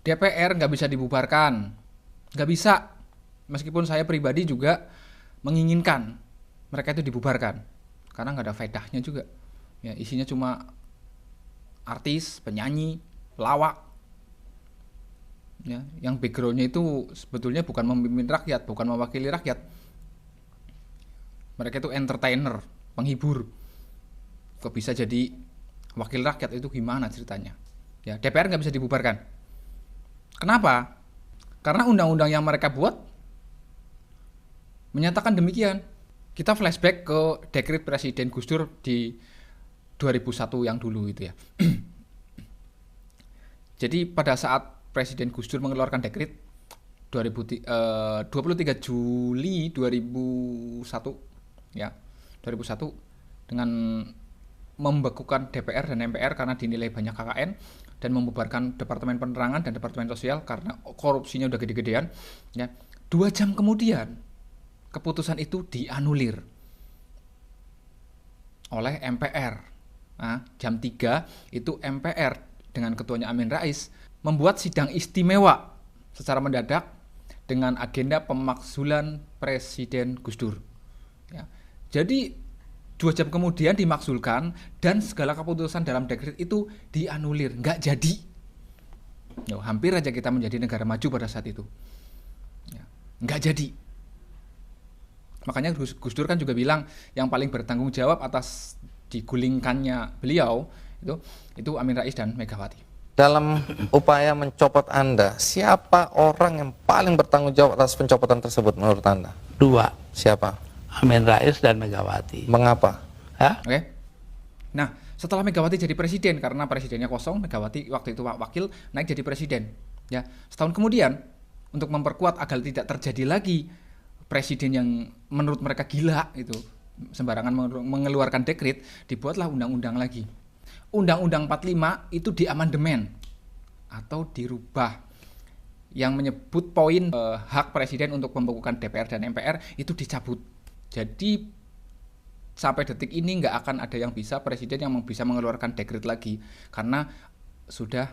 DPR nggak bisa dibubarkan, nggak bisa. Meskipun saya pribadi juga menginginkan mereka itu dibubarkan, karena nggak ada faedahnya juga. Ya, isinya cuma artis, penyanyi, pelawak. Ya, yang backgroundnya itu sebetulnya bukan memimpin rakyat, bukan mewakili rakyat. Mereka itu entertainer, penghibur. Kok bisa jadi wakil rakyat, itu gimana ceritanya? Ya, DPR nggak bisa dibubarkan. Kenapa? Karena undang-undang yang mereka buat menyatakan demikian. Kita flashback ke dekret Presiden Gus Dur di 2001 yang dulu itu ya. Jadi pada saat Presiden Gus Dur mengeluarkan dekret 23 Juli 2001 ya, 2001 dengan membekukan DPR dan MPR karena dinilai banyak KKN dan membubarkan Departemen Penerangan dan Departemen Sosial karena korupsinya udah gede-gedean ya. 2 jam kemudian keputusan itu dianulir oleh MPR. Nah, jam 3 itu MPR dengan ketuanya Amin Rais membuat sidang istimewa secara mendadak dengan agenda pemakzulan Presiden Gus Dur. Ya. Jadi 2 jam kemudian dimakzulkan dan segala keputusan dalam dekret itu dianulir, nggak jadi. Ya, hampir aja kita menjadi negara maju pada saat itu. Ya, nggak jadi. Makanya Gus Dur kan juga bilang yang paling bertanggung jawab atas digulingkannya beliau itu Amin Rais dan Megawati. Dalam upaya mencopot Anda, siapa orang yang paling bertanggung jawab atas pencopotan tersebut menurut Anda? 2. Siapa? Amin Rais dan Megawati. Mengapa? Hah? Oke. Nah, setelah Megawati jadi presiden, karena presidennya kosong, Megawati waktu itu wakil naik jadi presiden. Ya, setahun kemudian untuk memperkuat agar tidak terjadi lagi presiden yang menurut mereka gila itu, sembarangan mengeluarkan dekret, dibuatlah undang-undang lagi. Undang-Undang 45 itu diamandemen atau dirubah yang menyebut poin hak presiden untuk membekukan DPR dan MPR itu dicabut. Jadi sampai detik ini nggak akan ada yang bisa presiden yang bisa mengeluarkan dekret lagi karena sudah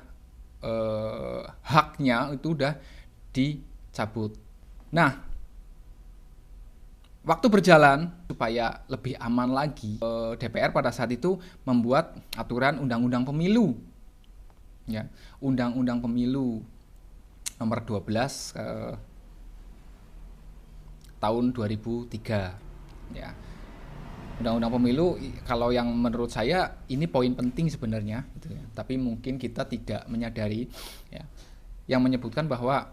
haknya itu udah dicabut. Nah, waktu berjalan supaya lebih aman lagi, DPR pada saat itu membuat aturan Undang-Undang Pemilu. Ya, Undang-Undang Pemilu nomor 12 tahun 2003. Ya. Undang-Undang Pemilu kalau yang menurut saya ini poin penting sebenarnya gitu ya. Tapi mungkin kita tidak menyadari ya. Yang menyebutkan bahwa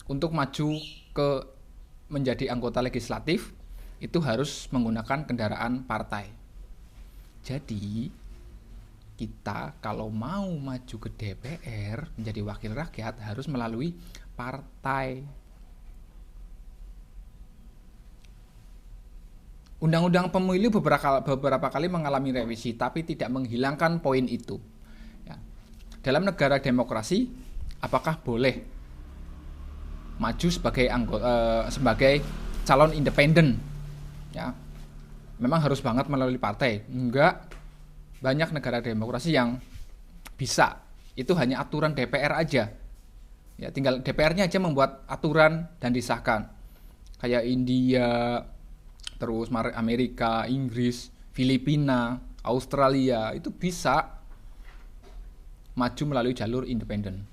untuk maju ke menjadi anggota legislatif itu harus menggunakan kendaraan partai. Jadi kita kalau mau maju ke DPR menjadi wakil rakyat harus melalui partai. Undang-Undang Pemilu beberapa kali mengalami revisi tapi tidak menghilangkan poin itu. Ya. Dalam negara demokrasi, apakah boleh maju sebagai sebagai calon independen? Ya, memang harus banget melalui partai. Enggak, banyak negara demokrasi yang bisa. Itu hanya aturan DPR aja. Ya, tinggal DPR-nya aja membuat aturan dan disahkan. Kayak India, terus Amerika, Inggris, Filipina, Australia itu bisa maju melalui jalur independen.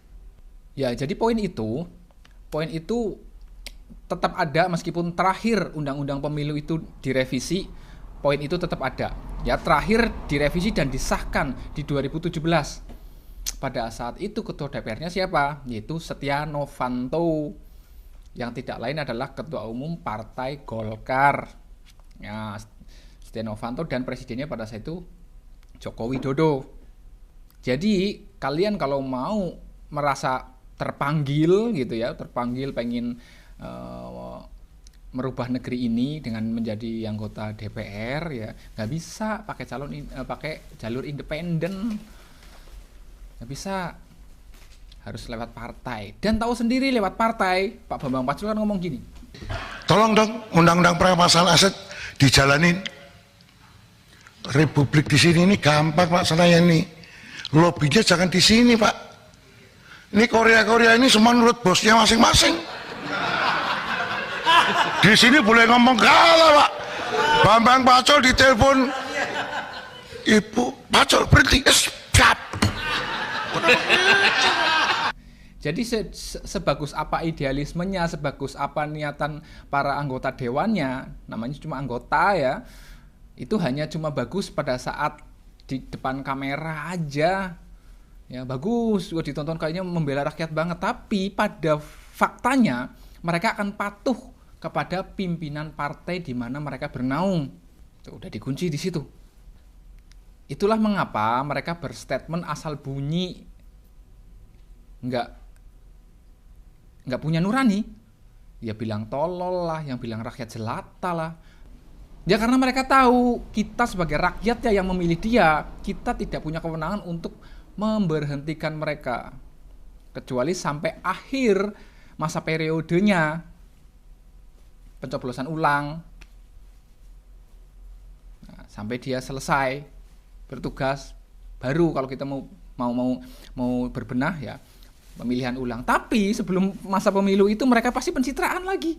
Ya, jadi poin itu tetap ada meskipun terakhir Undang-Undang Pemilu itu direvisi, poin itu tetap ada. Ya, terakhir direvisi dan disahkan di 2017. Pada saat itu ketua DPR-nya siapa? Yaitu Setia Novanto. Yang tidak lain adalah Ketua Umum Partai Golkar. Ya, Setia Novanto dan presidennya pada saat itu Joko Widodo. Jadi, kalian kalau mau merasa terpanggil gitu ya, terpanggil pengen merubah negeri ini dengan menjadi anggota DPR ya nggak bisa pakai pakai jalur independen, nggak bisa, harus lewat partai dan tahu sendiri lewat partai. Pak Bambang Pacul kan ngomong gini, tolong dong undang-undang perampasan aset dijalanin. Republik di sini ini gampang Pak, saya ini lobbynya jangan di sini Pak, Ini Korea ini semua nurut bosnya masing-masing. Di sini boleh ngomong galah, Pak. Bambang Pacul ditelepon, Ibu Pacul berhenti, siap. Jadi sebagus apa idealismenya, sebagus apa niatan para anggota dewannya, namanya cuma anggota ya, itu hanya cuma bagus pada saat di depan kamera aja. Ya bagus, gua ditonton kayaknya membela rakyat banget, tapi pada faktanya mereka akan patuh kepada pimpinan partai di mana mereka bernaung. Tuh, udah dikunci di situ. Itulah mengapa mereka berstatement asal bunyi, nggak punya nurani. Ya bilang tolol lah, yang bilang rakyat jelata lah. Ya karena mereka tahu kita sebagai rakyat ya yang memilih dia, kita tidak punya kewenangan untuk memberhentikan mereka. Kecuali sampai akhir masa periodenya, pencoblosan ulang. Nah, sampai dia selesai bertugas, baru kalau kita mau berbenah ya pemilihan ulang. Tapi sebelum masa pemilu itu mereka pasti pencitraan lagi.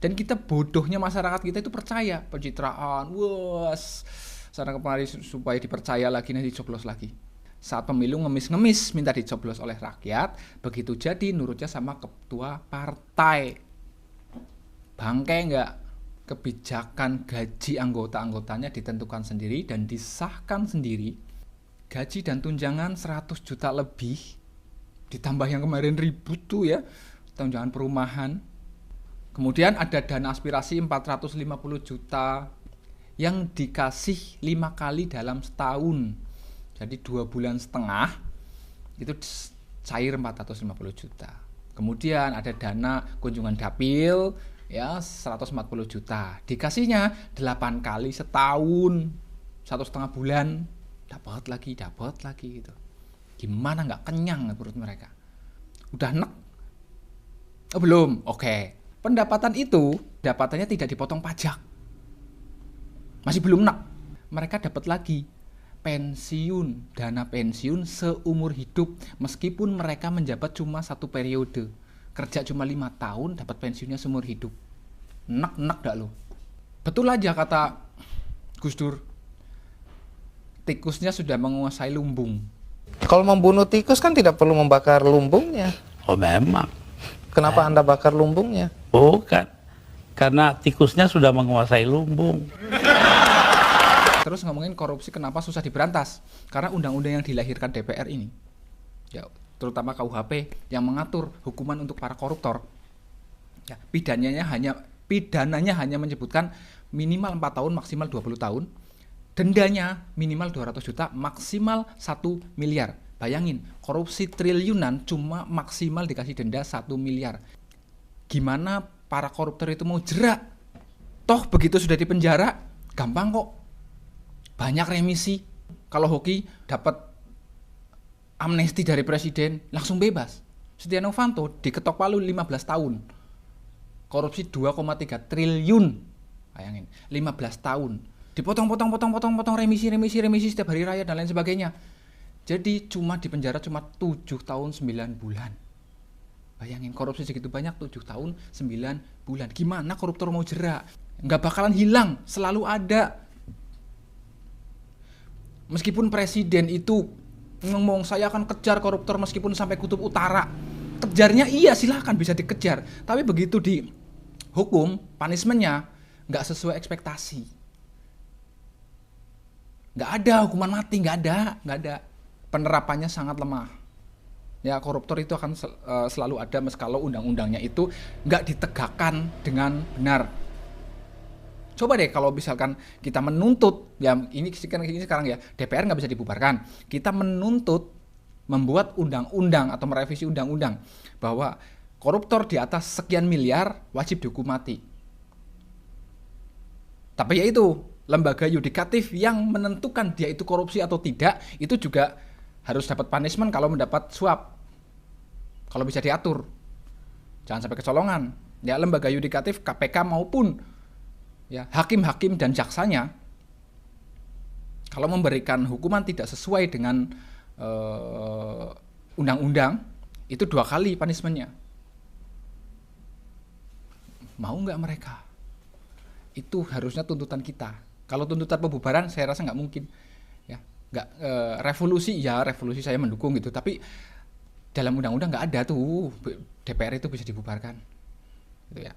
Dan kita bodohnya masyarakat kita itu percaya pencitraan. Wes, sana kemari supaya dipercaya lagi, nanti dicoblos lagi. Saat pemilu ngemis-ngemis minta dicoblos oleh rakyat, begitu jadi nurutnya sama ketua partai. Bangke enggak? Kebijakan gaji anggota-anggotanya ditentukan sendiri dan disahkan sendiri. Gaji dan tunjangan 100 juta lebih, ditambah yang kemarin ribut tuh ya, tunjangan perumahan. Kemudian ada dana aspirasi 450 juta yang dikasih 5 kali dalam setahun. Jadi 2,5 bulan itu cair 450 juta. Kemudian ada dana kunjungan dapil ya 140 juta. Dikasihnya 8 kali setahun, 1,5 bulan, dapat lagi gitu. Gimana nggak kenyang perut mereka? Udah nek? Oh belum, oke. Pendapatan itu, dapatannya tidak dipotong pajak. Masih belum nek. Mereka dapat lagi pensiun, dana pensiun seumur hidup. Meskipun mereka menjabat cuma 1 periode. Kerja cuma 5 tahun, dapat pensiunnya seumur hidup. Nek dak lo? Betul aja kata Gus Dur. Tikusnya sudah menguasai lumbung. Kalau membunuh tikus kan tidak perlu membakar lumbungnya. Oh memang. Kenapa Anda bakar lumbungnya? Bukan. Karena tikusnya sudah menguasai lumbung. Terus ngomongin korupsi kenapa susah diberantas? Karena undang-undang yang dilahirkan DPR ini, ya terutama KUHP yang mengatur hukuman untuk para koruptor, ya pidananya hanya menyebutkan minimal 4 tahun maksimal 20 tahun, dendanya minimal 200 juta maksimal 1 miliar. Bayangin, korupsi triliunan cuma maksimal dikasih denda 1 miliar. Gimana para koruptor itu mau jerak? Toh begitu sudah di penjara, gampang kok. Banyak remisi. Kalau Hoki dapat amnesti dari presiden, langsung bebas. Setia Novanto diketok palu 15 tahun. Korupsi 2,3 triliun. Bayangin, 15 tahun. Dipotong remisi setiap hari raya dan lain sebagainya. Jadi cuma di penjara cuma 7 tahun 9 bulan. Bayangin korupsi segitu banyak 7 tahun 9 bulan. Gimana koruptor mau jerak? Nggak bakalan hilang, selalu ada. Meskipun presiden itu ngomong saya akan kejar koruptor meskipun sampai kutub utara. Kejarnya iya silahkan bisa dikejar. Tapi begitu di hukum, punishment-nya nggak sesuai ekspektasi. Nggak ada hukuman mati, nggak ada. Penerapannya sangat lemah. Ya koruptor itu akan selalu ada kalau undang-undangnya itu nggak ditegakkan dengan benar. Coba deh kalau misalkan kita menuntut, ya ini sekarang ya DPR nggak bisa dibubarkan. Kita menuntut membuat undang-undang atau merevisi undang-undang bahwa koruptor di atas sekian miliar wajib dihukum mati. Tapi ya itu lembaga yudikatif yang menentukan dia itu korupsi atau tidak itu juga harus dapat punishment kalau mendapat suap. Kalau bisa diatur. Jangan sampai kecolongan. Ya lembaga yudikatif KPK maupun ya hakim-hakim dan jaksanya kalau memberikan hukuman tidak sesuai dengan undang-undang Itu 2 kali punishment-nya. Mau nggak mereka? Itu harusnya tuntutan kita. Kalau tuntutan pembubaran saya rasa nggak mungkin. Ya, nggak revolusi saya mendukung gitu. Tapi dalam undang-undang nggak ada tuh DPR itu bisa dibubarkan. Gitu ya.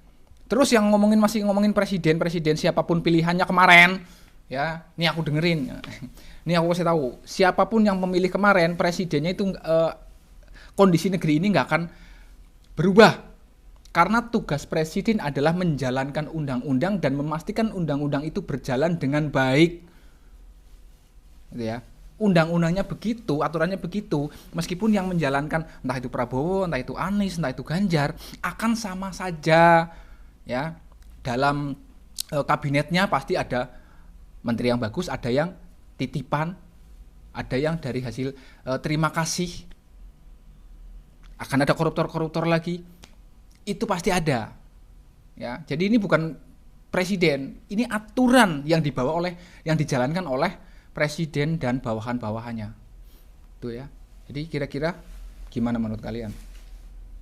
Terus yang masih ngomongin presiden siapapun pilihannya kemarin, ya, ini aku dengerin. Ini aku kasih tahu, siapapun yang memilih kemarin presidennya itu kondisi negeri ini nggak akan berubah. Karena tugas presiden adalah menjalankan undang-undang dan memastikan undang-undang itu berjalan dengan baik. Gitu ya. Undang-undangnya begitu, aturannya begitu, meskipun yang menjalankan entah itu Prabowo, entah itu Anies, entah itu Ganjar, akan sama saja. Ya, dalam kabinetnya pasti ada menteri yang bagus, ada yang titipan, ada yang dari hasil terima kasih. Akan ada koruptor-koruptor lagi. Itu pasti ada. Ya, jadi ini bukan presiden, ini aturan yang dijalankan oleh presiden dan bawahan-bawahannya. Itu ya. Jadi kira-kira gimana menurut kalian?